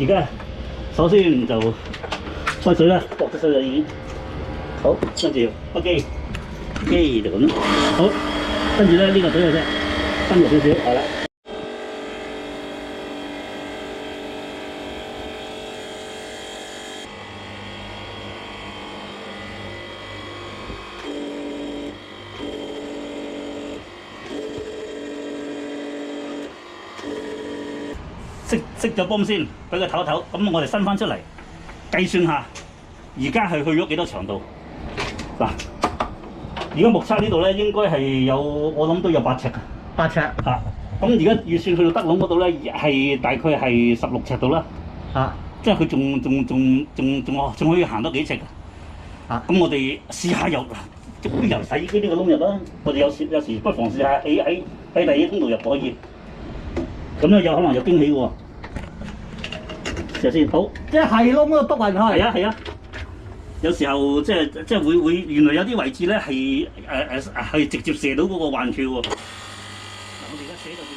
而家首先就開水啦，鑊咗水啦已經。好，跟住 OK， 就咁啦。好，跟住咧呢個水嘅啫，分落少少，係啦。熄咗泵先，俾佢唞一唞。咁我哋伸翻出嚟，計算下，而家係去咗幾多長度？嗱，而家目測呢度咧，應該係有，我諗都有8尺嘅。8尺嚇，咁而家預算去到德籠嗰度咧，係大概係16尺度啦。嚇，即係佢仲可以行多幾尺嘅。嚇，咁我哋試下油洗衣機呢個窿入啦。我哋有時不妨試下喺第二通道入可以。咁咧有可能有驚喜嘅喎。試下先，好。即係窿都篤勻佢。係啊。有時候即係會原來有啲位置咧係直接射到嗰個環柱喎。嗱，我哋而家寫就點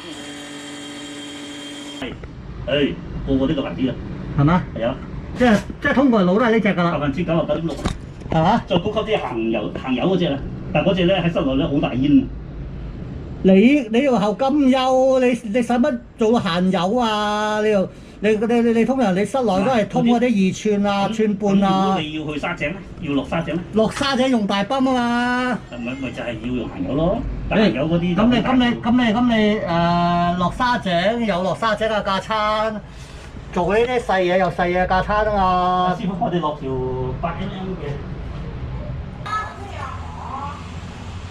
咧？係，個呢個牌子啊。係嘛？係啊。即係通過路都係呢只㗎啦。99.6%。係嘛？再高級啲行油嗰只啦，但係嗰只咧喺室內咧好大煙。你條喉咁幼，你使乜做限油啊？你通常你室內都係通嗰啲2寸啊、寸半啊。如果你要去沙井咧，要落沙井咧？落沙井用大泵啊嘛。咪就係要用行油咯。行油嗰啲。咁你落沙井有落沙井嘅架撐，做呢啲細嘢有細嘢架撐啊嘛。師傅，我哋落條8mm嘅。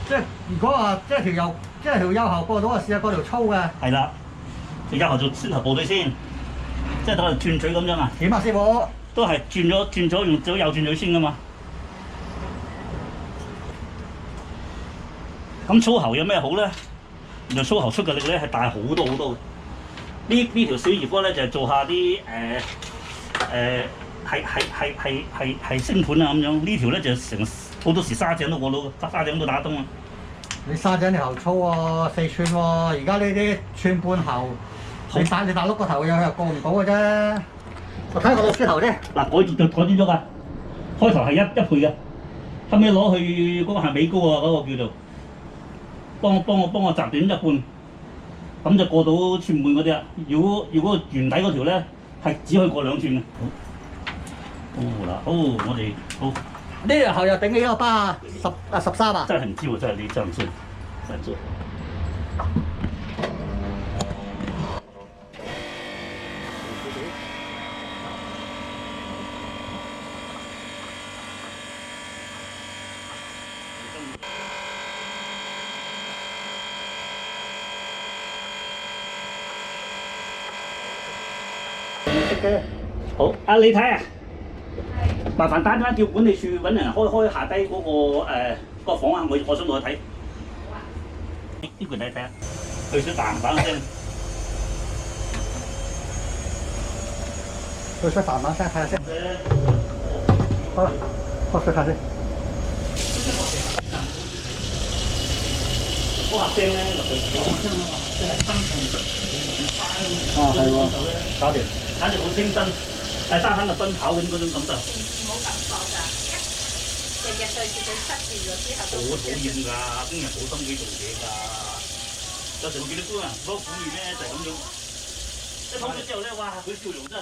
即係如果話即係條幼喉過到啊，試下過條粗嘅。係啦，條幼喉做先頭部隊先，即係等佢轉嘴咁樣啊。點啊，師傅？都係轉咗用咗右轉嘴先噶嘛。咁粗喉有咩好咧？原來粗喉出嘅力咧係大好多好多嘅。呢條小兒科咧就係做下啲係升盤啊咁樣。呢條咧就成好多時沙井都過到，沙井都打東啊。你沙井條喉粗喎，4寸喎，而家呢啲寸半喉，你大碌個頭又過唔到嘅啫。我睇個老師頭啫。嗱，改轉咗㗎，開頭係一倍嘅，後尾攞去嗰個係美高啊，嗰個叫做幫我摘短1半，咁就過到寸半嗰啲啦。如果原底嗰條咧係只可以過2寸嘅。好啦，我哋好。呢條喉又頂起個巴啊，13啊！真係唔知喎，真係你真唔知，真唔知。好，你睇啊！麻煩打電話叫管理處揾人開下低嗰個房啊！我想落去睇。呢個你睇下，佢水嘭嘭聲。佢水嘭嘭聲，睇下先。好啦，開水睇先。嗰下聲咧，落去有聲啊嘛，即係生動。係喎，搞掂，簡直好清新，喺沙灘度奔跑緊嗰種感受。冇感覺㗎，日日對住佢塞住咗之後，好討厭㗎，工人冇心機做嘢㗎。有時我見到工人嗰個苦面咧就係咁樣，一唞咗之後咧，哇！佢笑容真係〜